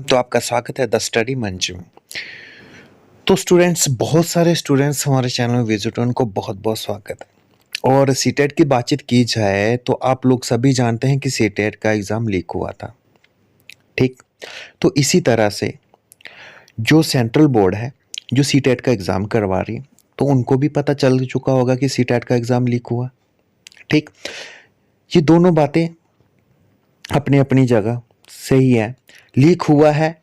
तो आपका स्वागत है द स्टडी मंच में। तो स्टूडेंट्स, बहुत सारे स्टूडेंट्स हमारे चैनल में विजिट हैं, उनको बहुत बहुत स्वागत है। और सीटेट की बातचीत की जाए तो आप लोग सभी जानते हैं कि सीटेट का एग्ज़ाम लीक हुआ था, ठीक। तो इसी तरह से जो सेंट्रल बोर्ड है, जो सीटेट का एग्ज़ाम करवा रही है, तो उनको भी पता चल चुका होगा कि सीटेट का एग्ज़ाम लीक हुआ, ठीक। ये दोनों बातें अपनी अपनी जगह सही है। लीक हुआ है,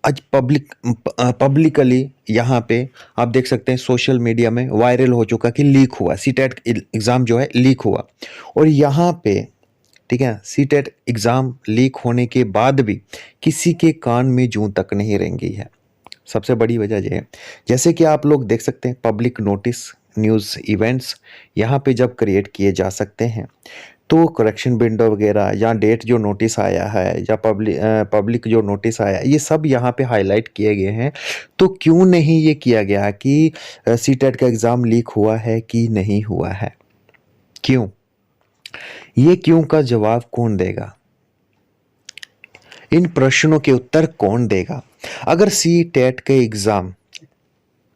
आज पब्लिकली यहाँ पे आप देख सकते हैं, सोशल मीडिया में वायरल हो चुका कि लीक हुआ, सीटेट एग्ज़ाम जो है लीक हुआ। और यहाँ पे ठीक है, सीटेट एग्ज़ाम लीक होने के बाद भी किसी के कान में जूं तक नहीं रेंगी है। सबसे बड़ी वजह ये है, जैसे कि आप लोग देख सकते हैं, पब्लिक नोटिस न्यूज़ इवेंट्स यहाँ पे जब क्रिएट किए जा सकते हैं, तो करेक्शन विंडो वगैरह या डेट जो नोटिस आया है या पब्लिक जो नोटिस आया है, ये सब यहाँ पे हाईलाइट किए गए हैं। तो क्यों नहीं ये किया गया कि सीटेट का एग्ज़ाम लीक हुआ है कि नहीं हुआ है? क्यों? ये क्यों का जवाब कौन देगा? इन प्रश्नों के उत्तर कौन देगा? अगर सीटेट के एग्ज़ाम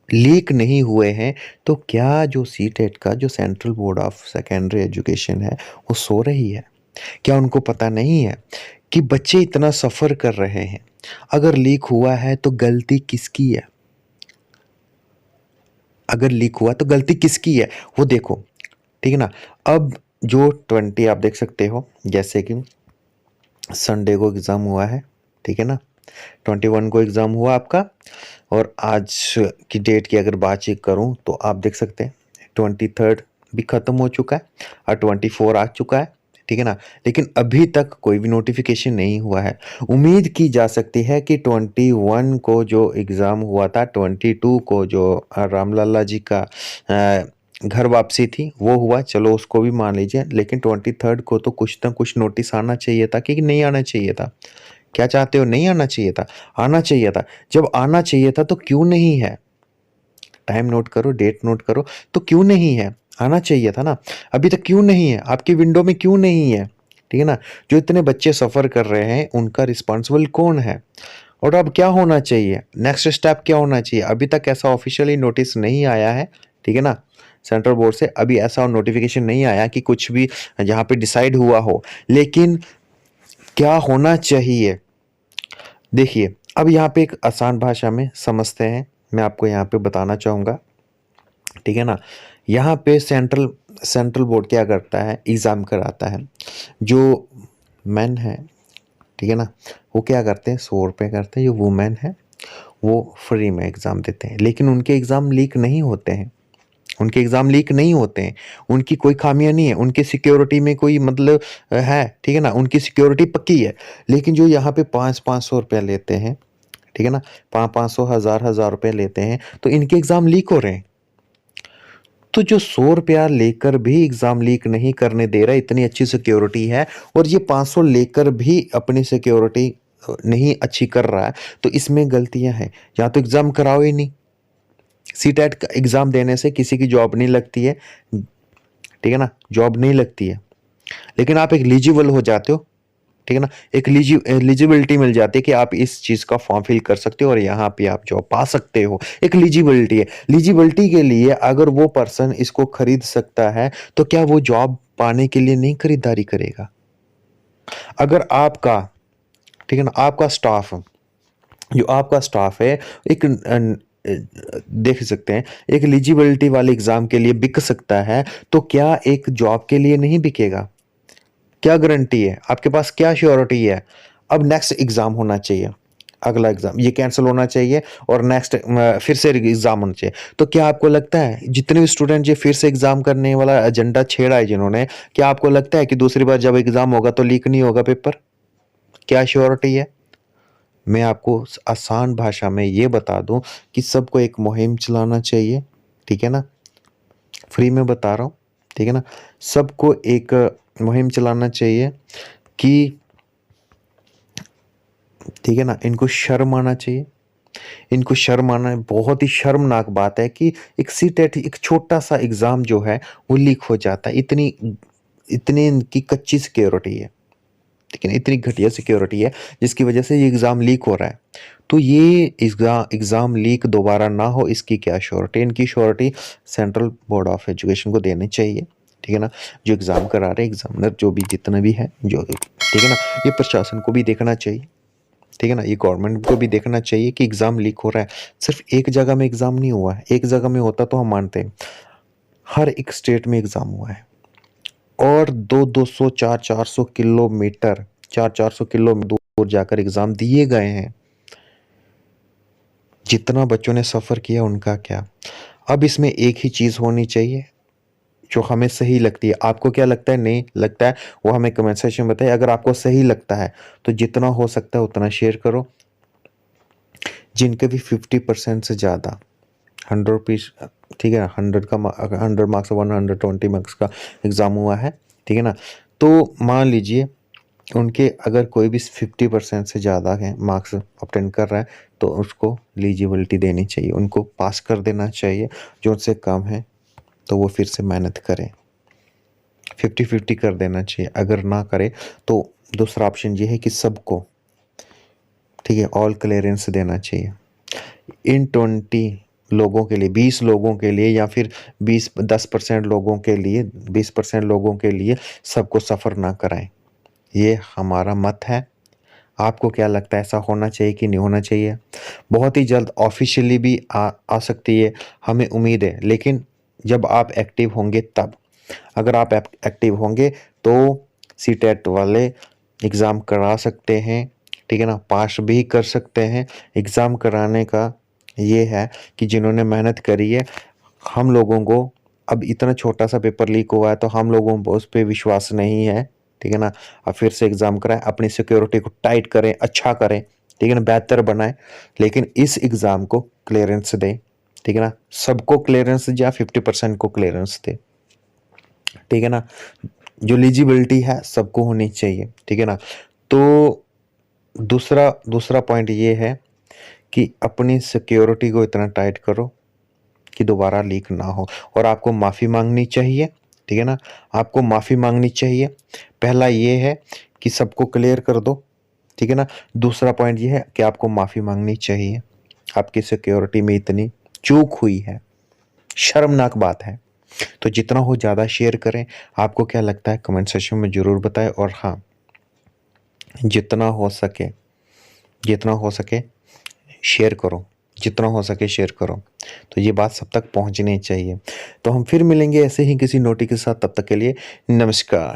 लीक नहीं हुए हैं, तो क्या जो सीटेट का जो central board of secondary education है, वो सो रही है? क्या उनको पता नहीं है कि बच्चे इतना सफ़र कर रहे हैं? अगर लीक हुआ है तो गलती किसकी है? अगर लीक हुआ तो गलती किसकी है? वो देखो, ठीक है ना? अब जो 20 आप देख सकते हो, जैसे कि संडे को एग्ज़ाम हुआ है, ठीक है ना? 21 को एग्ज़ाम हुआ आपका, और आज की डेट की अगर बातचीत करूँ तो आप देख सकते हैं 23rd भी ख़त्म हो चुका है और 24 आ चुका है, ठीक है ना? लेकिन अभी तक कोई भी नोटिफिकेशन नहीं हुआ है। उम्मीद की जा सकती है कि 21 को जो एग्ज़ाम हुआ था, 22 को जो रामलला जी का घर वापसी थी वो हुआ, चलो उसको भी मान लीजिए, लेकिन 23rd को तो कुछ ना कुछ नोटिस आना चाहिए था कि नहीं आना चाहिए था? क्या चाहते हो, नहीं आना चाहिए था? आना चाहिए था। जब आना चाहिए था तो क्यों नहीं है? टाइम नोट करो, डेट नोट करो, तो क्यों नहीं है? आना चाहिए था ना। अभी तक क्यों नहीं है? आपकी विंडो में क्यों नहीं है? ठीक है ना? जो इतने बच्चे सफ़र कर रहे हैं, उनका रिस्पॉन्सिबल कौन है? और अब क्या होना चाहिए? नेक्स्ट स्टेप क्या होना चाहिए? अभी तक ऐसा ऑफ़िशियली नोटिस नहीं आया है, ठीक है ना? सेंट्रल बोर्ड से अभी ऐसा नोटिफ़िकेशन नहीं आया कि कुछ भी यहाँ पे डिसाइड हुआ हो। लेकिन क्या होना चाहिए? देखिए, अब यहाँ पे एक आसान भाषा में समझते हैं, मैं आपको यहाँ पे बताना चाहूँगा, ठीक है ना? यहाँ पे सेंट्रल सेंट्रल बोर्ड क्या करता है, एग्ज़ाम कराता है। जो मेन है, ठीक है ना? वो क्या करते हैं, 100 रुपए करते हैं। जो वुमेन है, वो फ्री में एग्ज़ाम देते हैं, लेकिन उनके एग्ज़ाम लीक नहीं होते हैं। उनके एग्ज़ाम लीक नहीं होते हैं। उनकी कोई खामियाँ नहीं है, उनकी सिक्योरिटी में कोई मतलब है, ठीक है ना? उनकी सिक्योरिटी पक्की है। लेकिन जो यहाँ पे 500-500 रुपया लेते हैं, ठीक है ना? 500-500, हज़ार-हज़ार रुपए लेते हैं, तो इनके एग्ज़ाम लीक हो रहे हैं। तो जो 100 रुपया लेकर भी एग्ज़ाम लीक नहीं करने दे रहा है, इतनी अच्छी सिक्योरिटी है, और ये 500 लेकर भी अपनी सिक्योरिटी नहीं अच्छी कर रहा है, तो इसमें गलतियाँ हैं। या तो एग्ज़ाम कराओ ही नहीं। सीटेट का एग्ज़ाम देने से किसी की जॉब नहीं लगती है, ठीक है ना? जॉब नहीं लगती है, लेकिन आप एक एलिजिबल हो जाते हो, ठीक है ना? एक एलिजिबिलिटी मिल जाती है कि आप इस चीज़ का फॉर्म फिल कर सकते हो और यहाँ पे आप जॉब पा सकते हो। एक एलिजिबिलिटी है। एलिजिबिलिटी के लिए अगर वो पर्सन इसको खरीद सकता है, तो क्या वो जॉब पाने के लिए नहीं खरीदारी करेगा? अगर आपका, ठीक है ना, आपका स्टाफ, जो आपका स्टाफ है, एक देख सकते हैं, एक एलिजिबिलिटी वाले एग्ज़ाम के लिए बिक सकता है, तो क्या एक जॉब के लिए नहीं बिकेगा? क्या गारंटी है? आपके पास क्या श्योरिटी है? अब नेक्स्ट एग्ज़ाम होना चाहिए, अगला एग्ज़ाम ये कैंसल होना चाहिए और नेक्स्ट फिर से एग्ज़ाम होना चाहिए। तो क्या आपको लगता है जितने भी स्टूडेंट ये फिर से एग्ज़ाम करने वाला एजेंडा छेड़ा है जिन्होंने, क्या आपको लगता है कि दूसरी बार जब एग्ज़ाम होगा तो लीक नहीं होगा पेपर? क्या श्योरिटी है? मैं आपको आसान भाषा में ये बता दूँ कि सबको एक मुहिम चलाना चाहिए, ठीक है ना? फ्री में बता रहा हूँ, ठीक है ना? सबको एक मुहिम चलाना चाहिए कि, ठीक है ना, इनको शर्म आना चाहिए। इनको शर्म आना, बहुत ही शर्मनाक बात है कि एक सीटेट, एक छोटा-सा एग्ज़ाम जो है वो लीक हो जाता है। इतनी इतनी इनकी कच्ची सिक्योरिटी है। ठीक है ना, इतनी घटिया सिक्योरिटी है जिसकी वजह से ये एग्ज़ाम लीक हो रहा है। तो ये एग्ज़ाम लीक दोबारा ना हो, इसकी क्या श्योरिटी? इनकी surety central board of education को देनी चाहिए, ठीक है ना। जो एग्ज़ाम करा रहे एग्जामिनर जो भी जितना भी है जो, ठीक है ना, ये प्रशासन को भी देखना चाहिए, ठीक है ना, ये गवर्नमेंट को भी देखना चाहिए कि एग्ज़ाम लीक हो रहा है। सिर्फ एक जगह में एग्ज़ाम नहीं हुआ है, एक जगह में होता तो हम मानते हैं, हर एक स्टेट में एग्ज़ाम हुआ है और 200-200 400-400 किलोमीटर 400-400 किलोमीटर दूर जाकर एग्ज़ाम दिए गए हैं। जितना बच्चों ने सफ़र किया उनका क्या। अब इसमें एक ही चीज़ होनी चाहिए जो हमें सही लगती है। आपको क्या लगता है, नहीं लगता है, वो हमें कमेंट सेक्शन में बताइए। अगर आपको सही लगता है तो जितना हो सकता है उतना शेयर करो। जिनके भी 50% से ज़्यादा 100 रुपीज़, ठीक है ना, 100 मार्क्स 120 मार्क्स का एग्ज़ाम हुआ है, ठीक है ना, तो मान लीजिए उनके अगर कोई भी 50% से ज़्यादा है मार्क्स ऑब्टेन कर रहा है तो उसको एलिजिबिलिटी देनी चाहिए, उनको पास कर देना चाहिए। जो उनसे कम है तो वो फिर से मेहनत करें, 50-50 कर देना चाहिए। अगर ना करे तो दूसरा ऑप्शन ये है कि सबको, ठीक है, ऑल क्लियरेंस देना चाहिए। इन 20 लोगों के लिए, 20 लोगों के लिए या फिर 10% लोगों के लिए, 20% लोगों के लिए सबको सफ़र ना कराएं। ये हमारा मत है। आपको क्या लगता है, ऐसा होना चाहिए कि नहीं होना चाहिए? बहुत ही जल्द ऑफिशियली भी आ सकती है, हमें उम्मीद है, लेकिन जब आप एक्टिव होंगे तब। अगर आप एक्टिव होंगे तो सीटेट वाले एग्ज़ाम करा सकते हैं, ठीक है ना, पास भी कर सकते हैं। एग्ज़ाम कराने का ये है कि जिन्होंने मेहनत करी है, हम लोगों को अब इतना छोटा सा पेपर लीक हुआ है तो हम लोगों को उस पर विश्वास नहीं है, ठीक है ना। अब फिर से एग्ज़ाम कराएं, अपनी सिक्योरिटी को टाइट करें, अच्छा करें, ठीक है ना, बेहतर बनाएं, लेकिन इस एग्ज़ाम को क्लियरेंस दें, ठीक है ना। सबको क्लियरेंस या 50% को क्लियरेंस दें, ठीक है ना। जो एलिजिबिलिटी है सबको होनी चाहिए, ठीक है ना। तो दूसरा दूसरा पॉइंट ये है कि अपनी सिक्योरिटी को इतना टाइट करो कि दोबारा लीक ना हो, और आपको माफ़ी मांगनी चाहिए, ठीक है ना, आपको माफ़ी मांगनी चाहिए। पहला ये है कि सबको क्लियर कर दो, ठीक है ना। दूसरा पॉइंट ये है कि आपको माफ़ी मांगनी चाहिए, आपकी सिक्योरिटी में इतनी चूक हुई है, शर्मनाक बात है। तो जितना हो ज़्यादा शेयर करें। आपको क्या लगता है कमेंट सेक्शन में ज़रूर बताएं। और हाँ, जितना हो सके, जितना हो सके शेयर करो, जितना हो सके शेयर करो। तो ये बात सब तक पहुंचनी चाहिए। तो हम फिर मिलेंगे ऐसे ही किसी नोटिस के साथ, तब तक के लिए नमस्कार।